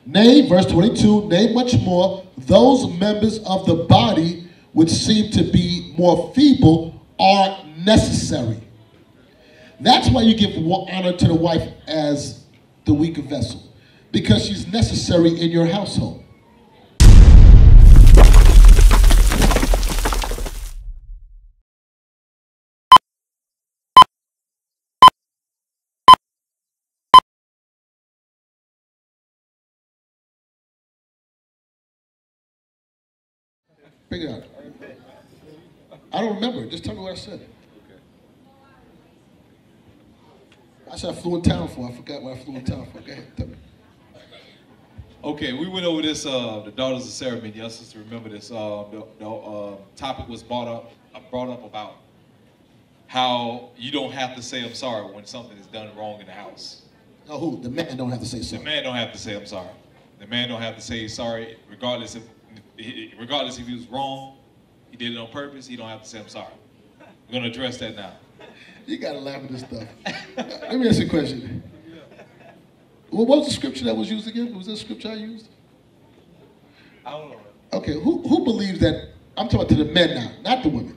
Nay, verse 22, nay, much more, those members of the body which seem to be more feeble are necessary. That's why you give honor to the wife as the weaker vessel, because she's necessary in your household. Bring it out. I don't remember. Just tell me what I said. I said I flew in town for. I forgot what I flew in town for. Go ahead, tell me. Okay, we went over this, the Daughters of Sarah meeting. Y'all supposed to remember this. The topic was brought up about how you don't have to say I'm sorry when something is done wrong in the house. No, who? The man don't have to say sorry. The man don't have to say I'm sorry. The man don't have to say sorry regardless if he was wrong, he did it on purpose, he don't have to say I'm sorry. We're going to address that now. You got to laugh at this stuff. Let me ask you a question. What was the scripture that was used again? Was that scripture I used? I don't know. Okay, who believes that, I'm talking to the men now, not the women.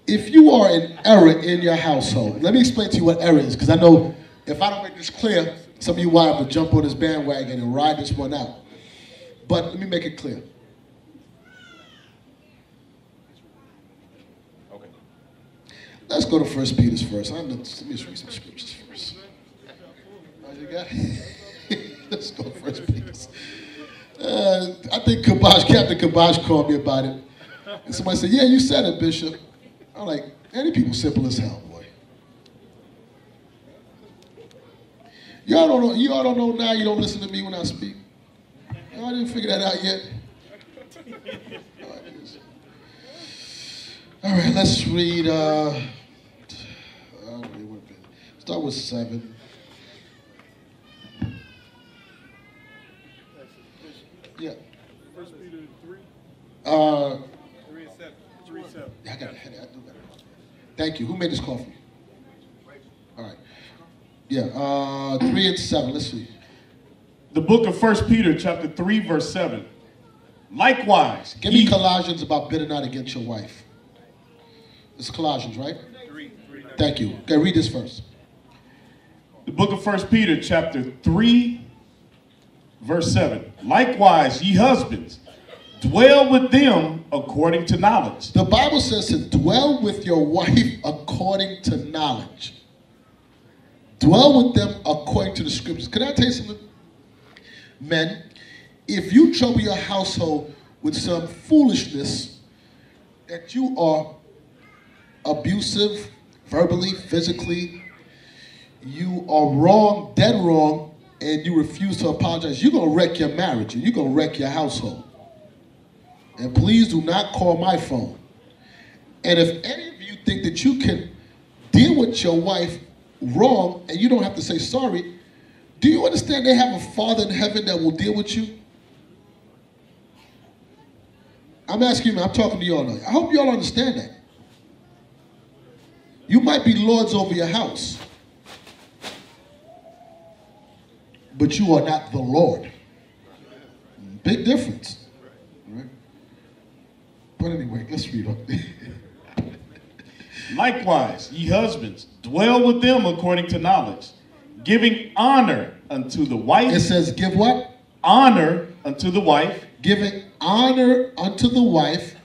If you are in error in your household, let me explain to you what error is, because I know if I don't make this clear, some of you wives will jump on this bandwagon and ride this one out. But let me make it clear. Okay. Let's go to 1 Peter's first. Let me just read some scriptures first. Oh, you got it? Let's go to 1 Peter's. I think Captain Kabosh called me about it. And somebody said, yeah, you said it, Bishop. I'm like, any people simple as hell, boy. Y'all don't know now, you don't listen to me when I speak. I didn't figure that out yet. All right, let's read, start with 7. Yeah. 1 Peter 3. 3 and 7. 3 and 7. Yeah, I do got it. Thank you. Who made this call for me? All right. Yeah, 3 and 7. Let's see. The book of 1 Peter, chapter 3, verse 7. Likewise. Give me Colossians about bitter not against your wife. It's Colossians, right? 3. Thank you. Okay, read this first. The book of 1 Peter, chapter 3, verse 7. Likewise, ye husbands, dwell with them according to knowledge. The Bible says to dwell with your wife according to knowledge. Dwell with them according to the scriptures. Can I tell you something? Men, if you trouble your household with some foolishness that you are abusive, verbally, physically, you are wrong, dead wrong, and you refuse to apologize, you're going to wreck your marriage and you're going to wreck your household. And please do not call my phone. And if any of you think that you can deal with your wife wrong and you don't have to say sorry, do you understand they have a Father in heaven that will deal with you? I'm asking you, I'm talking to y'all now. I hope y'all understand that. You might be lords over your house, but you are not the Lord. Big difference. Right? But anyway, let's read on. Likewise, ye husbands, dwell with them according to knowledge, giving honor unto the wife. It says give what? Honor unto the wife. Giving honor unto the wife.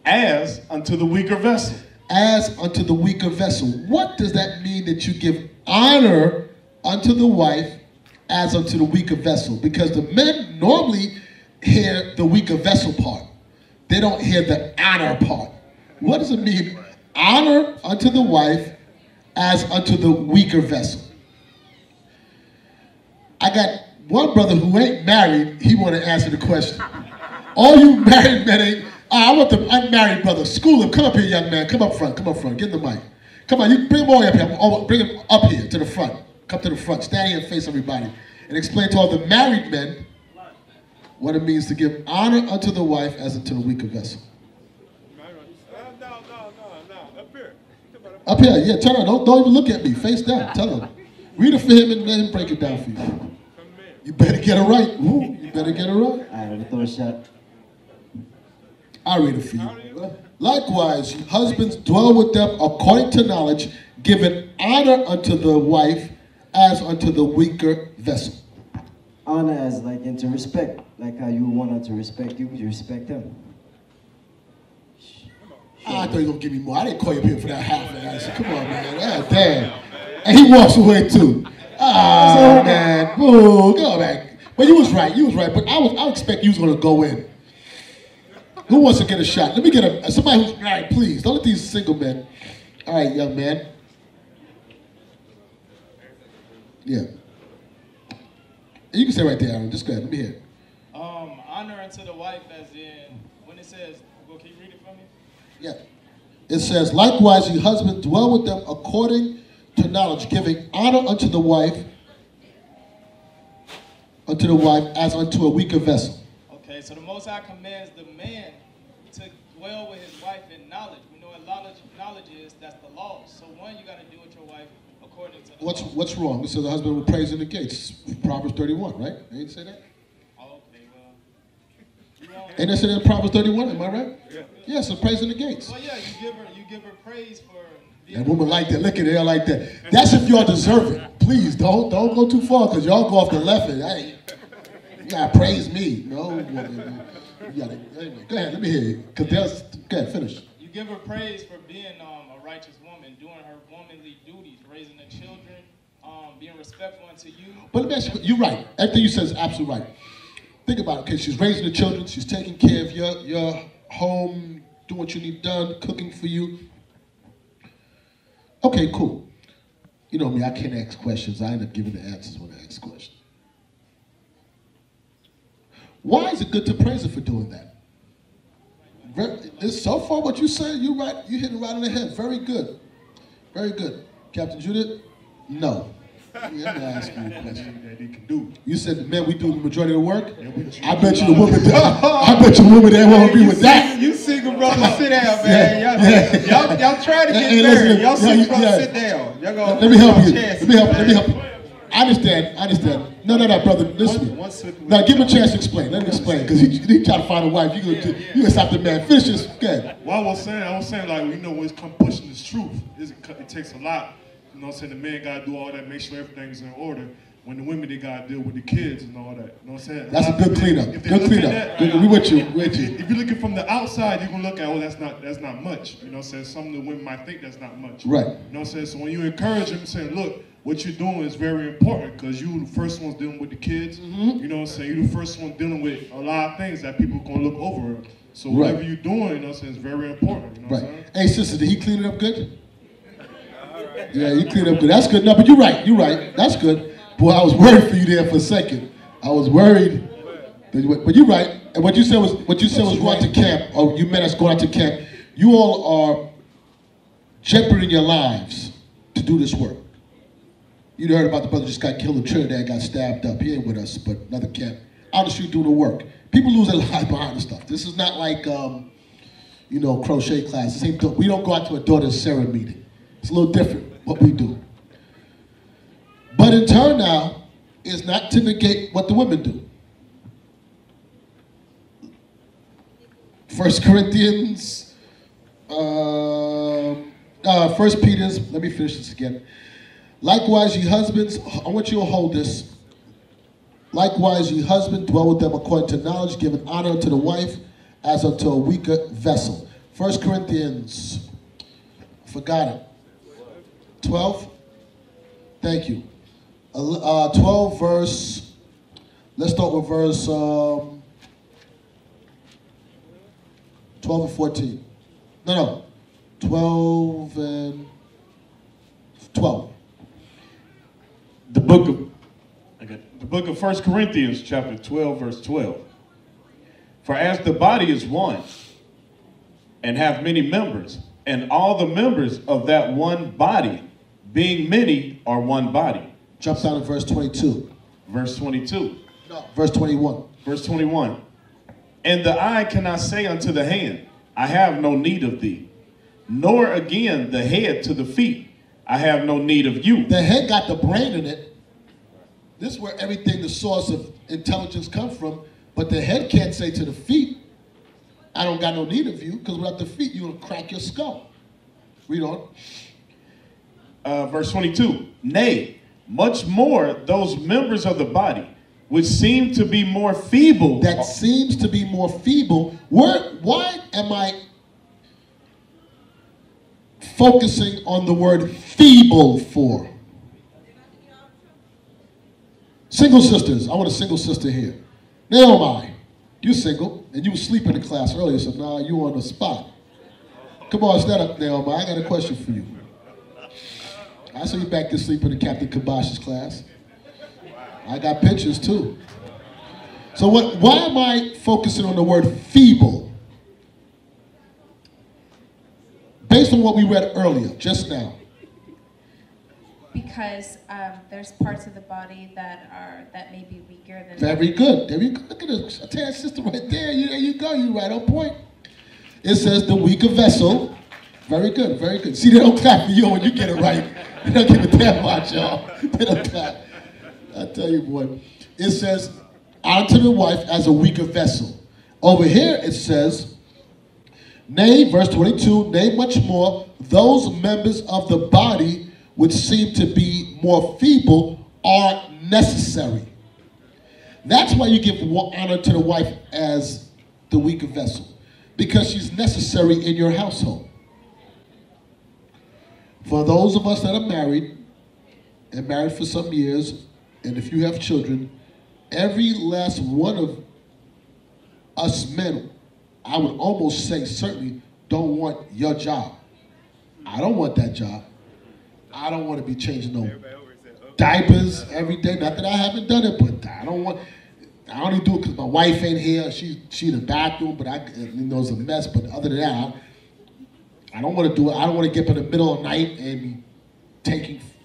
As unto the weaker vessel. As unto the weaker vessel. What does that mean that you give honor unto the wife as unto the weaker vessel? Because the men normally hear the weaker vessel part. They don't hear the honor part. What does it mean? Honor unto the wife as unto the weaker vessel. I got one brother who ain't married, he want to answer the question. All you married men ain't, I want the unmarried brother. School him, come up here, young man, come up front, get in the mic. Come on, you bring him all the way up here, bring him up here to the front. Come to the front, stand here and face everybody. And explain to all the married men what it means to give honor unto the wife as unto the weaker vessel. No, up here. Up here, yeah, turn on, don't even look at me, face down, tell him. Read it for him and let him break it down for you. You better get it right. Ooh, you better get it right. All right, let me throw a shot. I'll read it for you. Likewise, husbands, dwell with them according to knowledge, giving honor unto the wife as unto the weaker vessel. Honor as like into respect, like how you want her to respect you, you respect him. I thought you were gonna give me more. I didn't call you up here for that half ass. Come on, man. God damn. And he walks away too. Ah, man. Boo. Go back. But you was right. You was right. But I expect you was gonna go in. Who wants to get a shot? Let me get somebody who's all right. Please don't let these single men. All right, young man. Yeah. You can say right there, Aaron. Just go ahead. Let me hear it. Honor unto the wife, as in when it says, well, can you read it for me? Yeah. It says, likewise, ye husbands, dwell with them according to knowledge, giving honor unto the wife as unto a weaker vessel. Okay, so the Most High commands the man to dwell with his wife in knowledge. We know what knowledge is, that's the law. So one, you got to do with your wife according to the law. What's wrong? It says the husband will praise in the gates. Proverbs 31, right? They didn't say that? Okay, well. Ain't that said in Proverbs 31, am I right? Yeah, so praise in the gates. Well, yeah, you give her praise for being. And women like that, look at her like that. That's if y'all deserve it. Please, don't go too far, because y'all go off the left and, hey, you gotta praise me. No, woman. You gotta, anyway, go ahead, let me hear you. Go ahead, finish. You give her praise for being a righteous woman, doing her womanly duties, raising the children, being respectful unto you. But let me ask you, you're right. Everything you said is absolutely right. Think about it, okay? She's raising the children, she's taking care of your home, doing what you need done, cooking for you. Okay, cool. You know me, I can't ask questions. I end up giving the answers when I ask questions. Why is it good to praise her for doing that? So far what you say, you're right. You hit it right on the head. Very good. Very good. Captain Judith? No. I'm gonna ask you a question. That he can do. You said the men we do the majority of the work? I bet you the woman that won't be with that. You single brothers, sit down, man. Y'all try to get married. Y'all single brothers, sit down. Y'all gonna let me help you. Let me help you. I understand. No, brother. Listen. Now give him a chance to explain. Let him explain, because he try to find a wife. You gonna stop the man. Finish this. Go ahead. Well, I was saying, like, you know, when it's come pushing this truth, it takes a lot. You know what I'm saying? The man gotta do all that, make sure everything's in order. When the women, they gotta deal with the kids and all that. You know what I'm saying? That's a good cleanup. Good cleanup. We with you. If you're looking from the outside, you're gonna look at, oh, that's not much. You know what I'm saying? Some of the women might think that's not much. Right. You know what I'm saying? So when you encourage them, saying, look, what you're doing is very important, because you the first ones dealing with the kids. You know what I'm saying? You're the first one dealing with a lot of things that people are gonna look over. So whatever you're doing, you know what I'm saying, is very important. You know what I'm saying? Hey, sister, did he clean it up good? Yeah, you cleaned up good. That's good. No, but you're right. That's good. Boy, I was worried for you there for a second. I was worried. But you're right. And what you said was going to camp, or you meant us going out to camp. You all are jeoparding your lives to do this work. You heard about the brother just got killed in Trinidad, got stabbed up. He ain't with us, but another camp. Out the street doing the work. People lose their lives behind the stuff. This is not like, crochet class. We don't go out to a daughter's Sarah meeting. It's a little different what we do. But in turn now, is not to negate what the women do. 1 Corinthians, 1 Peter's, let me finish this again. Likewise, ye husbands, I want you to hold this. Likewise, ye husbands, dwell with them according to knowledge, giving honor to the wife as unto a weaker vessel. 1 Corinthians, forgot it. 12? Thank you. 12 verse, let's start with verse 12 and 14. No, 12 and 12. The book of 1 Corinthians, chapter 12, verse 12. For as the body is one, and have many members, and all the members of that one body, being many, are one body. Jump down to verse 22. Verse 22. No, verse 21. Verse 21. And the eye cannot say unto the hand, I have no need of thee. Nor again the head to the feet, I have no need of you. The head got the brain in it. This is where everything, the source of intelligence comes from. But the head can't say to the feet, I don't got no need of you, because without the feet, you're going to crack your skull. Read on. Verse 22. Nay, much more those members of the body which seem to be more feeble. That seems to be more feeble. Why am I focusing on the word feeble for? Single sisters. I want a single sister here. Naomi, you single, and you were sleeping in class earlier, so now you on the spot. Come on, stand up, Naomi. I got a question for you. I saw you back there sleeping in Captain Kibosh's class. I got pictures too. So why am I focusing on the word feeble? Based on what we read earlier, just now. Because there's parts of the body that may be weaker than. Very good. There you go. Look at this. I tell you, sister right there. There you go. You right on point. It says the weaker vessel. Very good. Very good. See, they don't clap for you when you get it right. They don't give a damn about y'all. They don't clap. I tell you, boy. It says, unto the wife as a weaker vessel. Over here it says, nay, verse 22, nay, much more, those members of the body which seem to be more feeble are necessary. That's why you give honor to the wife as the weaker vessel, because she's necessary in your household. For those of us that are married, and married for some years, and if you have children, every last one of us men, I would almost say certainly, don't want your job. I don't want that job. I don't want to be changing no diapers every day. Not that I haven't done it, but I only do it because my wife ain't here. She in the bathroom, but it's a mess. But other than that, I don't want to do it. I don't want to get up in the middle of the night and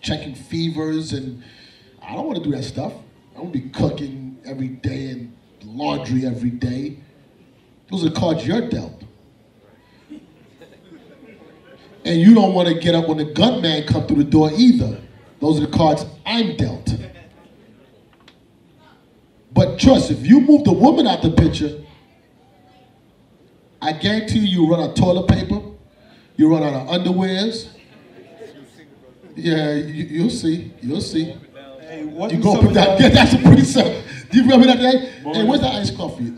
checking fevers, and I don't want to do that stuff. I don't be cooking every day and laundry every day. Those are the cards you're dealt. And you don't want to get up when the gunman come through the door either. Those are the cards I'm dealt. But trust, if you move the woman out the picture, I guarantee you run out of toilet paper, you run out of underwears. Yeah, you'll see. You'll see. Hey, what you go up and down. Yeah, that's a pretty simple. Do you remember that day? Hey, where's the iced coffee?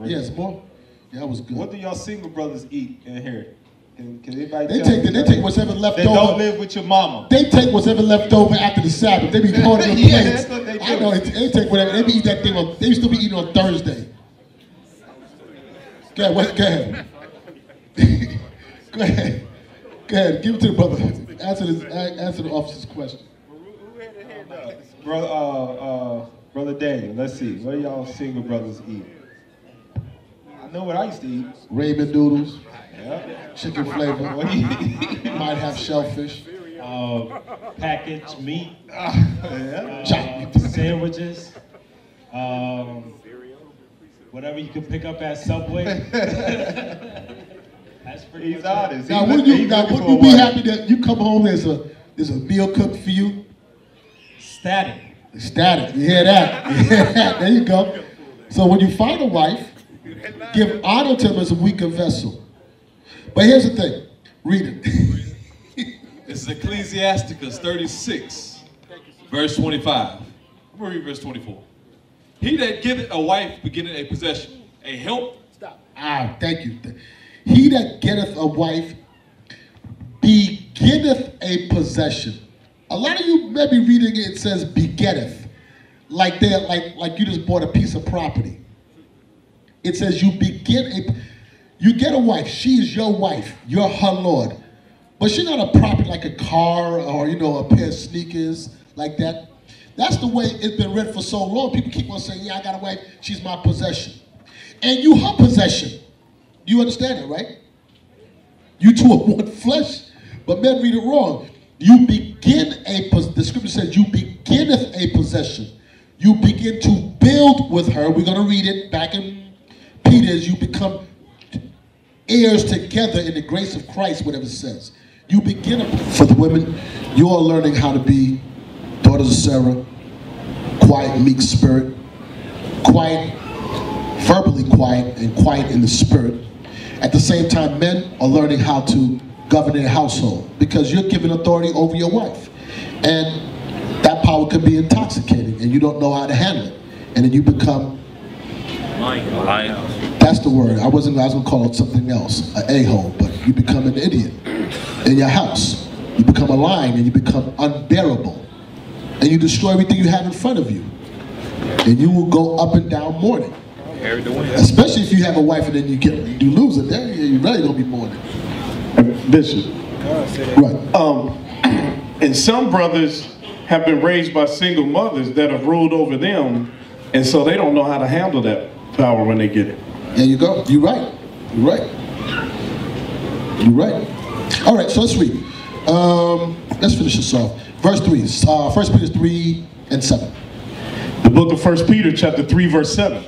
Yes, more? Yeah, that was good. What do y'all single brothers eat in here? Can anybody they take what's ever left over. They don't live with your mama. They take what's ever left over after the Sabbath. They be holding the Yeah, plates. that's what they do. I know, they take whatever. They be eat that thing on, they used to be eating on Thursday. Go ahead. Go ahead. Go ahead. Give it to the brother. Answer the officer's question. Who had their hand up? Brother Daniel, let's see. What do y'all single brothers eat? I know what I used to eat. Ramen noodles. Yeah. Chicken flavor. What do you eat? Might have shellfish. Packaged meat. Sandwiches. Whatever you can pick up at Subway. That's pretty He's much honest. Now, would you be happy that you come home, there's a meal cooked for you? Static. Static. You hear that? You hear that? There you go. So when you find a wife, give honor to him as a weaker vessel. But here's the thing. Read it. This is Ecclesiasticus 36, verse 25. I'm going to read verse 24. He that giveth a wife beginneth a possession, a help. Stop. Thank you. He that getteth a wife beginneth a possession. A lot of you may be reading it says begetteth, like you just bought a piece of property. It says you get a wife. She is your wife. You're her Lord. But she's not a property like a car or, a pair of sneakers like that. That's the way it's been read for so long. People keep on saying, yeah, I got a wife. She's my possession. And you her possession. You understand that, right? You two are one flesh. But men read it wrong. You begin the scripture says you beginneth a possession. You begin to build with her. We're going to read it back in Peter's. You become heirs together in the grace of Christ, whatever it says. You begin for the women, you are learning how to be daughters of Sarah, quiet, meek spirit, quiet, verbally quiet, and quiet in the spirit. At the same time, men are learning how to govern their household because you're given authority over your wife. And that power can be intoxicating and you don't know how to handle it. And then you become, that's the word, I was gonna call it something else, an a-hole, but you become an idiot in your house. You become a lion and you become unbearable. And you destroy everything you have in front of you. And you will go up and down mourning. Especially if you have a wife and then you lose it, then you're really gonna be mourning. Bishop. Right. And some brothers have been raised by single mothers that have ruled over them, and so they don't know how to handle that power when they get it. There you go. You're right. You're right. You're right. All right, so let's read. Let's finish this off. Verse 3, 1 Peter 3 and 7. The book of 1 Peter chapter 3 verse 7.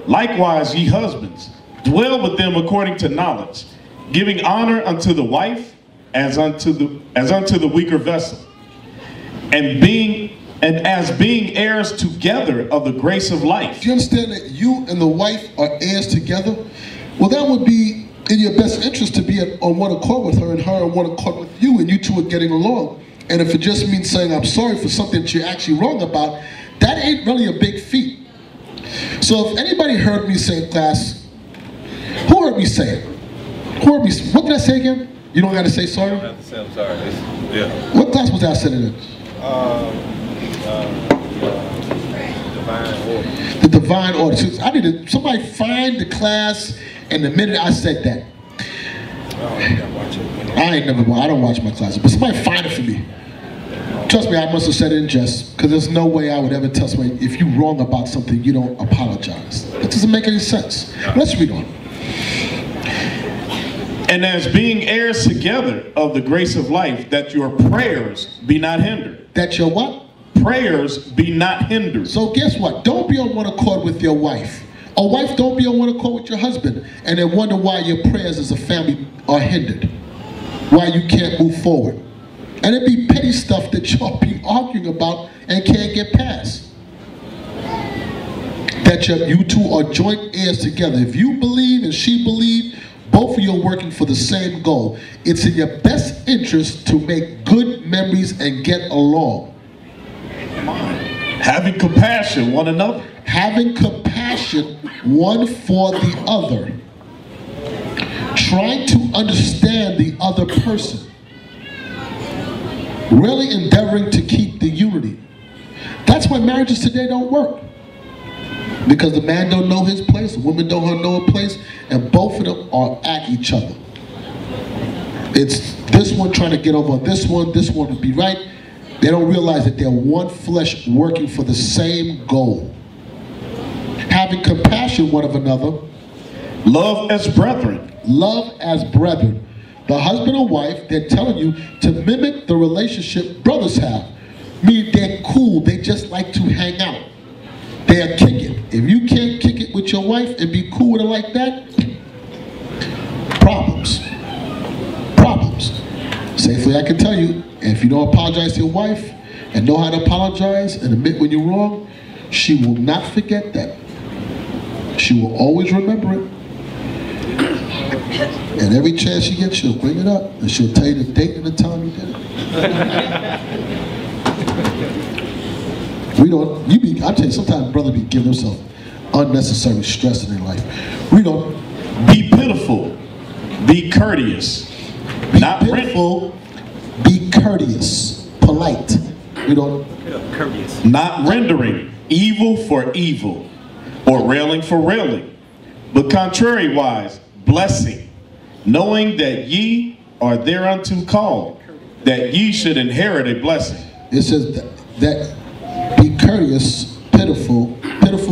Likewise, ye husbands, dwell with them according to knowledge, giving honor unto the wife as unto the weaker vessel, and as being heirs together of the grace of life. Do you understand that you and the wife are heirs together? Well, that would be in your best interest to be on one accord with her and her on one accord with you, and you two are getting along. And if it just means saying I'm sorry for something that you're actually wrong about, that ain't really a big feat. So if anybody heard me say in class, who heard me say it? Who heard me? What did I say again? You don't got to say sorry? You don't have to say I'm sorry. Yeah. What class was that I said it in? Divine order. The divine order. So I need to, somebody find the class and the minute I said that. I don't watch my classes, but somebody find it for me. Trust me, I must have said it in jest, because there's no way I would ever tell somebody, if you're wrong about something, you don't apologize. It doesn't make any sense. Let's read on. And as being heirs together of the grace of life, that your prayers be not hindered. That your what? Prayers be not hindered. So guess what? Don't be on one accord with your wife. A wife, don't be on one accord with your husband, and then wonder why your prayers as a family are hindered. Why you can't move forward. And it be petty stuff that y'all be arguing about and can't get past. That you two are joint heirs together. If you believe and she believes, both of you are working for the same goal. It's in your best interest to make good memories and get along. Having compassion one another. Having compassion one for the other. Trying to understand the other person. Really endeavoring to keep the unity. That's why marriages today don't work. Because the man don't know his place, the woman don't know her place, and both of them are at each other. It's this one trying to get over on this one to be right. They don't realize that they're one flesh working for the same goal. Having compassion one of another. Love as brethren. Love as brethren. The husband and wife, they're telling you to mimic the relationship brothers have. Meaning they're cool, they just like to hang out. They'll kick it. If you can't kick it with your wife and be cool with her like that, problems. Problems. Safely I can tell you, if you don't apologize to your wife and know how to apologize and admit when you're wrong, she will not forget that. She will always remember it. And every chance she gets, she'll bring it up and she'll tell you the date and the time you did it. I'll tell you, sometimes brothers be giving themselves unnecessary stress in their life. We don't. Be pitiful. Be courteous. Be pitiful. Be courteous. Polite. We don't. Courteous. Not rendering evil for evil, or railing for railing, but contrariwise, blessing, knowing that ye are thereunto called, that ye should inherit a blessing. It says that be courteous, pitiful,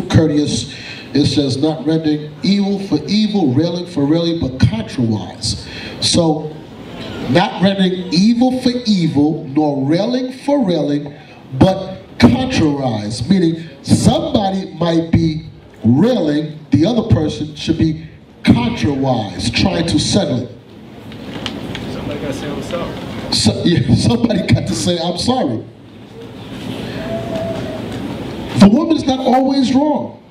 courteous. It says not rendering evil for evil, railing for railing, but contrariwise. So, not rendering evil for evil, nor railing for railing, but contrariwise. Meaning somebody might be railing, the other person should be contrariwise, trying to settle it. Somebody got to say I'm sorry. So, yeah, somebody got to say I'm sorry. The woman is not always wrong.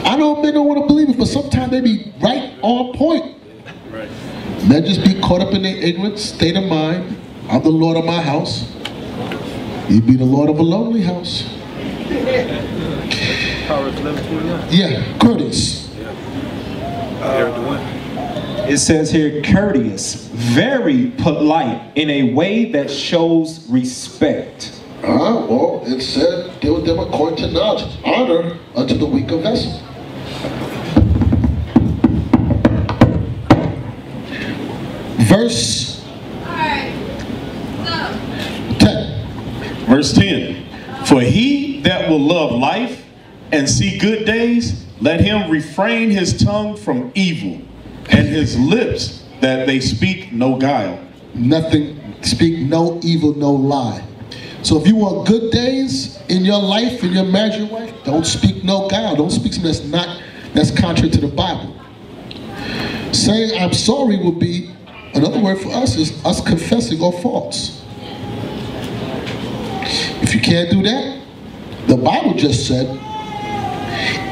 I know men don't want to believe it, but sometimes they be right on point. Right. Men just be caught up in their ignorant state of mind. I'm the Lord of my house. You be the Lord of a lonely house. Yeah, courteous. It says here, courteous, very polite, in a way that shows respect. Well, it said, deal with them according to knowledge. Honor unto the weaker vessel. Verse 10. Verse 10. For he that will love life and see good days, let him refrain his tongue from evil, and his lips that they speak no guile. Nothing, speak no evil, no lie. So if you want good days in your life, in your marriage, your wife, don't speak no guile. Don't speak something that's contrary to the Bible. Saying I'm sorry would be, another word for us is us confessing our faults. If you can't do that, the Bible just said,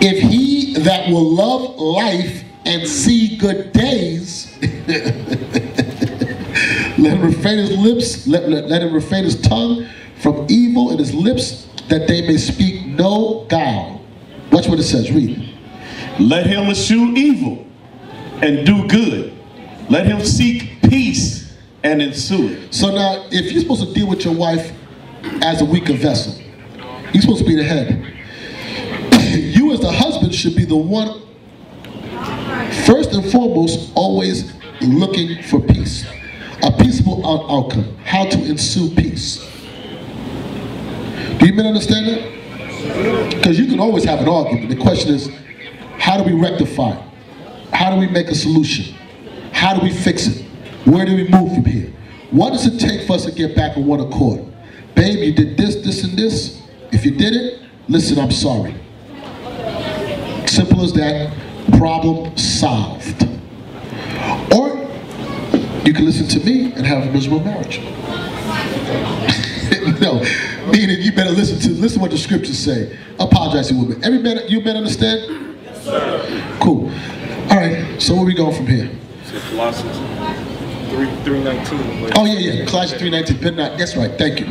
if he that will love life and see good days, let him refrain his lips, let him refrain his tongue from evil, and his lips that they may speak no guile. Watch what it says, read. Let him eschew evil and do good. Let him seek peace and ensue it. So now, if you're supposed to deal with your wife as a weaker vessel, you're supposed to be the head. You as the husband should be the one, first and foremost, always looking for peace. A peaceable outcome. How to ensue peace. Do you men understand that? Because you can always have an argument. The question is, how do we rectify it? How do we make a solution? How do we fix it? Where do we move from here? What does it take for us to get back on one accord? Babe, you did this, this, and this. If you did it, listen, I'm sorry. Simple as that. Problem solved. Or you can listen to me and have a miserable marriage. No, meaning you better listen what the scriptures say. Apologize to women. Every man, you men understand? Yes, sir. Cool. All right, so where we going from here? Colossians 3:19. Oh yeah, Colossians 3:19. That's right. Thank you.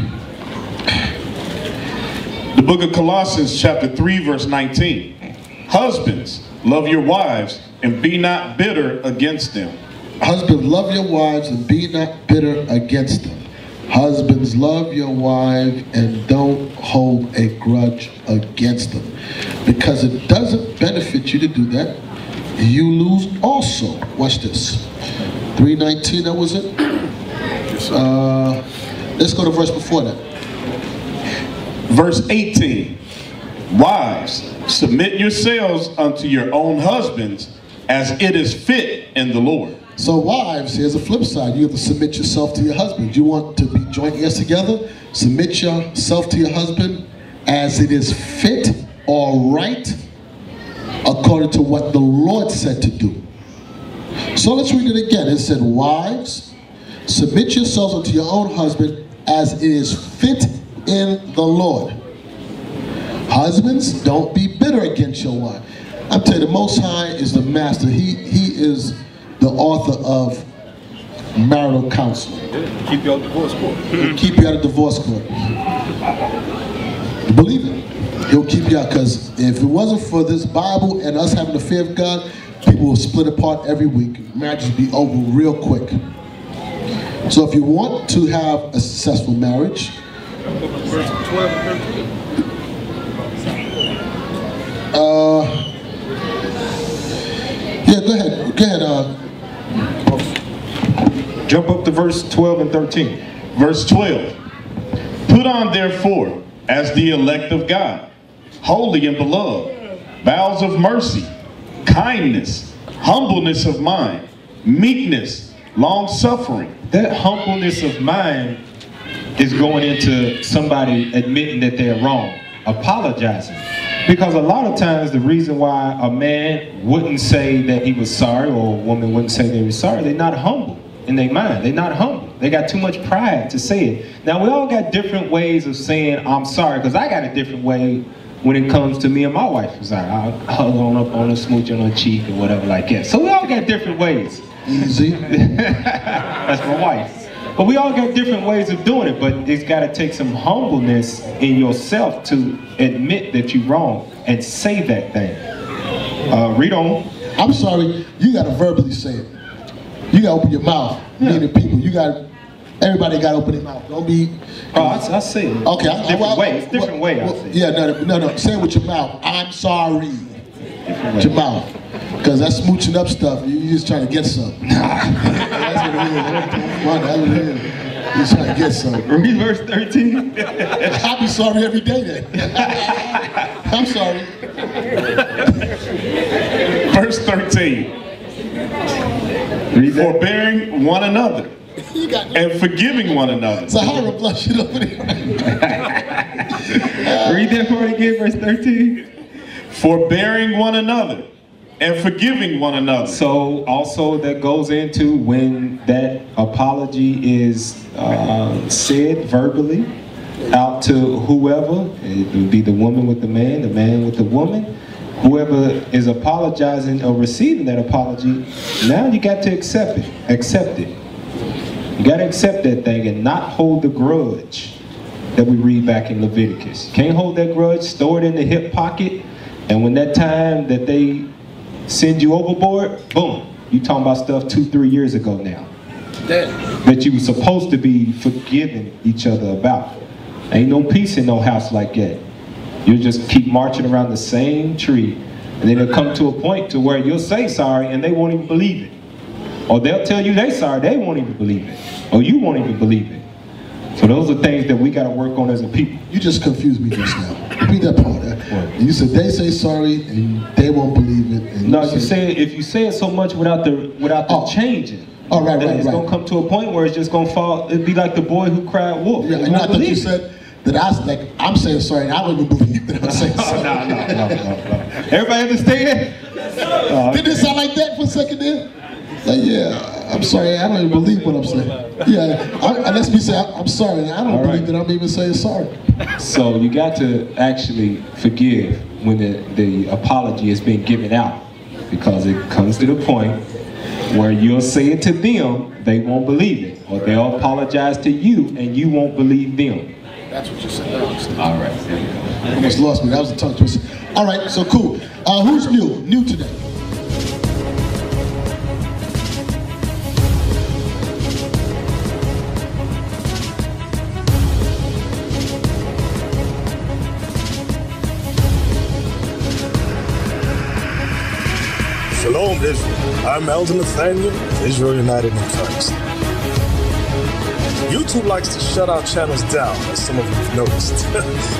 The book of Colossians chapter 3 verse 19. Husbands, love your wives and be not bitter against them. Husbands, love your wives and be not bitter against them. Husbands, love your wife and don't hold a grudge against them. Because it doesn't benefit you to do that. You lose also. Watch this. 3:19, that was it? Let's go to verse before that. Verse 18. Wives, submit yourselves unto your own husbands as it is fit in the Lord. So wives, here's the flip side. You have to submit yourself to your husband. You want to be joint heirs together? Submit yourself to your husband as it is fit or right according to what the Lord said to do. So let's read it again. It said, wives, submit yourselves unto your own husband as it is fit in the Lord. Husbands, don't be bitter against your wife. I'm telling you, the Most High is the master. He is the author of marital counsel. Keep you out of divorce court. He'll keep you out of divorce court. Believe it. He'll keep you out, because if it wasn't for this Bible and us having the fear of God, people will split apart every week. Marriages will be over real quick. So if you want to have a successful marriage, Verse 12 and 13. Yeah, go ahead. Go ahead. Jump up to verse 12 and 13. Verse 12. Put on therefore as the elect of God, holy and beloved, bowels of mercy, kindness, humbleness of mind, meekness, long-suffering. That humbleness of mind is going into somebody admitting that they're wrong, apologizing. Because a lot of times the reason why a man wouldn't say that he was sorry, or a woman wouldn't say they were sorry, they're not humble in their mind. They're not humble. They got too much pride to say it. Now, we all got different ways of saying I'm sorry, because I got a different way when it comes to me and my wife. I'm sorry, I'll hug on up on a smooch on her cheek or whatever like that. So we all got different ways. Easy. That's my wife. But we all got different ways of doing it, but it's got to take some humbleness in yourself to admit that you're wrong and say that thing. Read on. I'm sorry, you got to verbally say it. You got to open your mouth, meaning people. Everybody got to open their mouth. Don't be... Oh, I say it. Okay. Different way. It's different way, I say. Yeah, no. Say it with your mouth. I'm sorry. With your mouth. Because that smooching up stuff, you just trying to get something. That's what it is. You're just trying to get something. Read verse 13. I'll be sorry every day then. I'm sorry. Verse 13. Forbearing one another and forgiving one another. Sahara blushing over there. Read that part again, verse 13. Forbearing one another and forgiving one another. So also that goes into when that apology is said verbally out to whoever. It would be the woman with the man with the woman. Whoever is apologizing or receiving that apology, now you got to accept it. Accept it. You got to accept that thing and not hold the grudge that we read back in Leviticus. You can't hold that grudge, store it in the hip pocket, and when that time that they send you overboard, boom, you talking about stuff 2-3 years ago now. That you were supposed to be forgiving each other about. Ain't no peace in no house like that. You'll just keep marching around the same tree, and then it'll come to a point to where you'll say sorry and they won't even believe it. Or they'll tell you they sorry, they won't even believe it. Or you won't even believe it. So those are things that we got to work on as a people. You just confused me just now. Repeat that part. You said they say sorry and they won't believe it. And no, if you say it so much without the changing. Oh, right. It's going to come to a point where it's just going to fall. It'd be like the boy who cried wolf. Yeah, and I thought you said that I'm saying sorry and I don't even believe that I'm saying sorry. No. Everybody understand? Didn't it sound like that for a second there? Like, yeah, I'm sorry, I don't even believe what I'm saying. Yeah, unless we say I'm sorry, and I don't believe that I'm even saying sorry. So you got to actually forgive when the apology is being given out, because it comes to the point where you'll say it to them, they won't believe it, or they'll apologize to you and you won't believe them. That's what you said. All right. Almost lost me. That was a tongue twister. All right, so cool. Who's new? New today. Shalom, Israel. I'm Elder Nathaniel of Israel United in Christ. YouTube likes to shut our channels down, as some of you have noticed,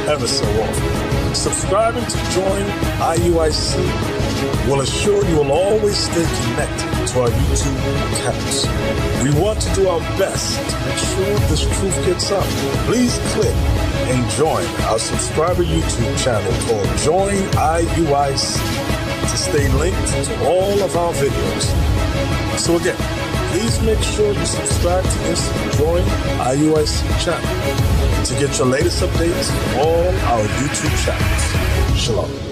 ever so often. Subscribing to join IUIC will assure you will always stay connected to our YouTube accounts. We want to do our best to make sure this truth gets out. Please click and join our subscriber YouTube channel called Join IUIC to stay linked to all of our videos. So again, please make sure you subscribe to this Join IUIC channel to get your latest updates on all our YouTube channels. Shalom.